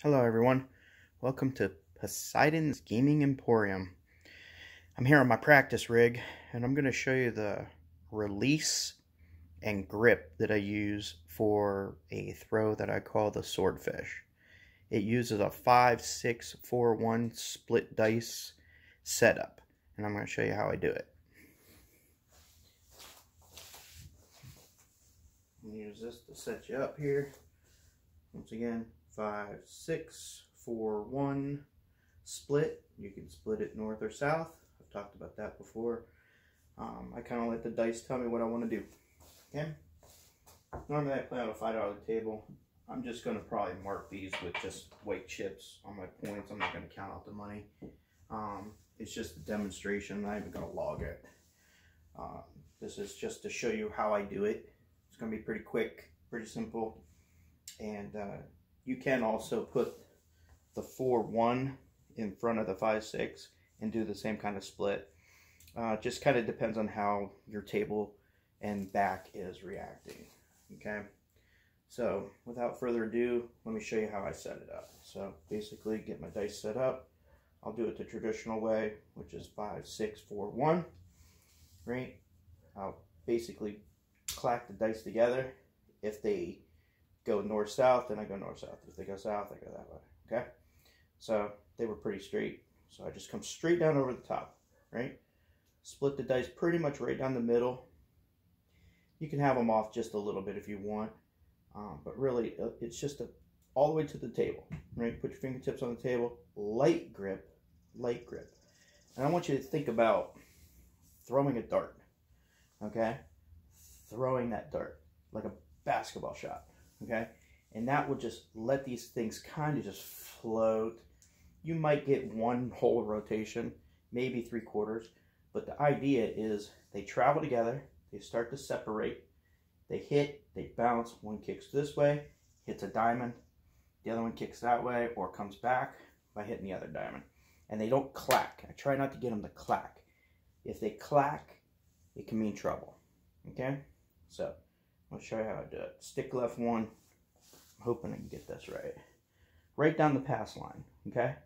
Hello everyone, welcome to Poseidon's Gaming Emporium. I'm here on my practice rig and I'm going to show you the release and grip that I use for a throw that I call the swordfish. It uses a 5-6-4-1 split dice setup, and I'm going to show you how I do it. Use this to set you up here. Once again, 5-6-4-1 split. You can split it north or south. I've talked about that before. I kind of let the dice tell me what I want to do. Okay. Normally I play on a $5 table. I'm just going to probably mark these with just white chips on my points. I'm not going to count out the money. It's just a demonstration. I'm not even going to log it. This is just to show you how I do it. It's going to be pretty quick, pretty simple. And you can also put the 4-1 in front of the 5-6 and do the same kind of split. Just kind of depends on how your table and back is reacting. Okay, so without further ado, let me show you how I set it up. So basically, get my dice set up. I'll do it the traditional way, which is 5-6-4-1. Right? I'll basically clack the dice together. If they go north-south, then I go north-south. If they go south, I go that way. Okay? So they were pretty straight. So I just come straight down over the top, right? Split the dice pretty much right down the middle. You can have them off just a little bit if you want. But really, it's just all the way to the table, right? Put your fingertips on the table. Light grip, light grip. And I want you to think about throwing a dart, okay? Throwing that dart like a basketball shot. Okay, and that will just let these things kind of just float. You might get one whole rotation, maybe 3/4, but the idea is they travel together, they start to separate, they hit, they bounce, one kicks this way, hits a diamond, the other one kicks that way, or comes back by hitting the other diamond. And they don't clack. I try not to get them to clack. If they clack, it can mean trouble. Okay, so I'll show you how I do it. Stick left one. I'm hoping I can get this right. Right down the pass line, okay?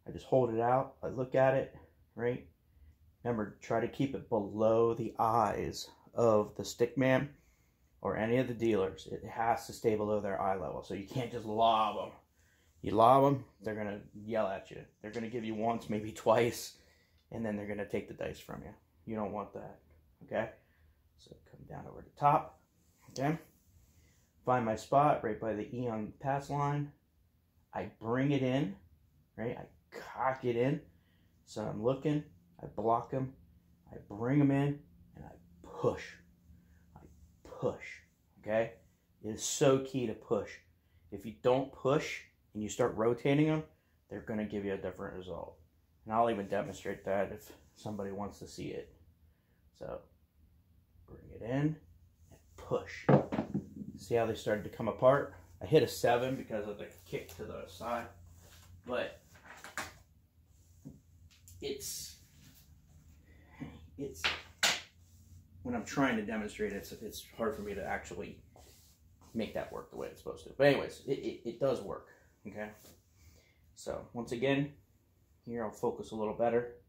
I just hold it out. I look at it, right? Remember, try to keep it below the eyes of the stick man or any of the dealers. It has to stay below their eye level. So you can't just lob them. You lob them, they're going to yell at you. They're going to give you once, maybe twice, and then they're going to take the dice from you. You don't want that, okay? So come down over the top. Okay, find my spot right by the E on the pass line. I bring it in, right? I cock it in. So I'm looking, I block them, I bring them in, and I push. I push, okay? It is so key to push. If you don't push and you start rotating them, they're going to give you a different result. And I'll even demonstrate that if somebody wants to see it. So bring it in. Push. See how they started to come apart? I hit a 7 because of the kick to the side, but it's when I'm trying to demonstrate it, it's hard for me to actually make that work the way it's supposed to. But anyways, it does work. Okay. So once again, here I'll focus a little better.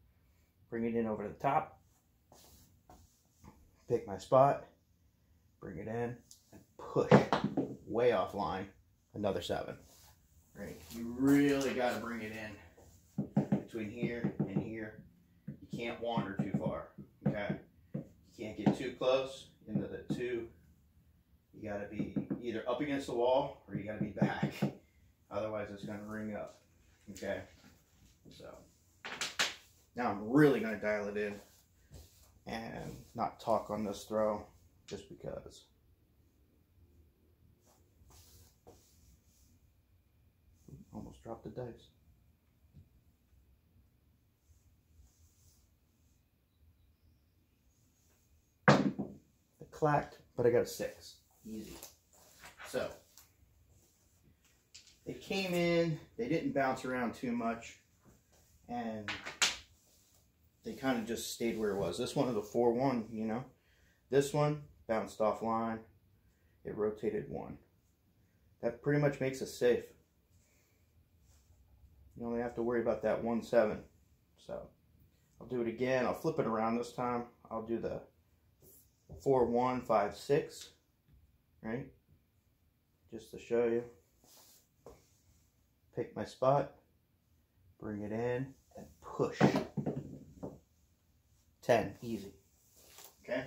Bring it in over the top. Pick my spot. Bring it in and push way offline, another 7. Right? You really got to bring it in between here and here. You can't wander too far. Okay? You can't get too close into the 2. You got to be either up against the wall or you got to be back. Otherwise, it's going to ring up. Okay? So now I'm really going to dial it in and not talk on this throw. Just because. Almost dropped the dice. It clacked, but I got a 6. Easy. So, they came in, they didn't bounce around too much, and they kind of just stayed where it was. This one is a 4-1, you know. This one bounced offline. It rotated 1. that pretty much makes us safe. You only have to worry about that 1-7. So I'll do it again. I'll flip it around this time. I'll do the 4-1, 5-6, right? Just to show you. Pick my spot, bring it in, and push. 10, easy. Okay?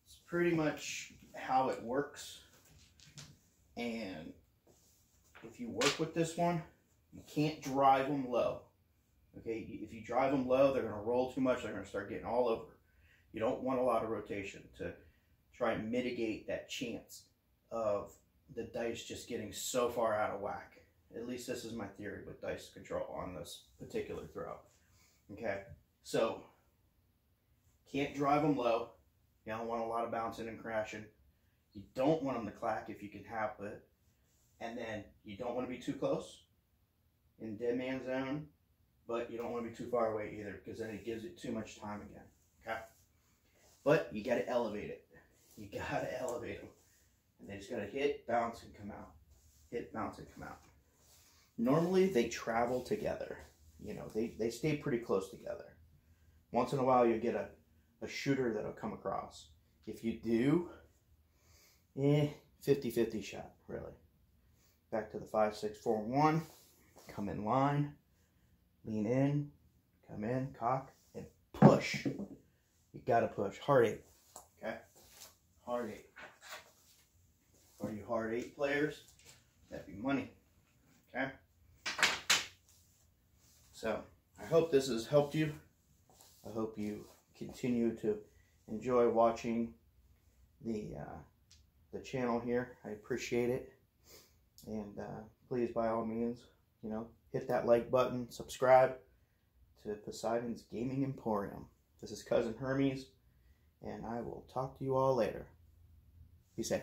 It's pretty much how it works. And if you work with this one, you can't drive them low. Okay? If you drive them low, they're going to roll too much. They're going to start getting all over. You don't want a lot of rotation to try and mitigate that chance of the dice just getting so far out of whack. At least this is my theory with dice control on this particular throw. Okay? So, can't drive them low. You don't want a lot of bouncing and crashing. You don't want them to clack if you can help it. And then you don't want to be too close in dead man zone, but you don't want to be too far away either, because then it gives it too much time again. Okay? But you got to elevate it. You got to elevate them. And they just got to hit, bounce, and come out. Hit, bounce, and come out. Normally, they travel together. You know, they stay pretty close together. Once in a while, you'll get a shooter that'll come across. If you do, 50-50 shot, really. Back to the 5-6-4-1. Come in line. Lean in. Come in, cock, and push. You gotta push. Hard 8. Okay? Hard 8. For you hard 8 players, that'd be money. Okay? So, I hope this has helped you. I hope you continue to enjoy watching the channel here. I appreciate it. And please, by all means, you know, hit that like button, subscribe to Poseidon's Gaming Emporium. This is Cousin Hermes, and I will talk to you all later. Be safe.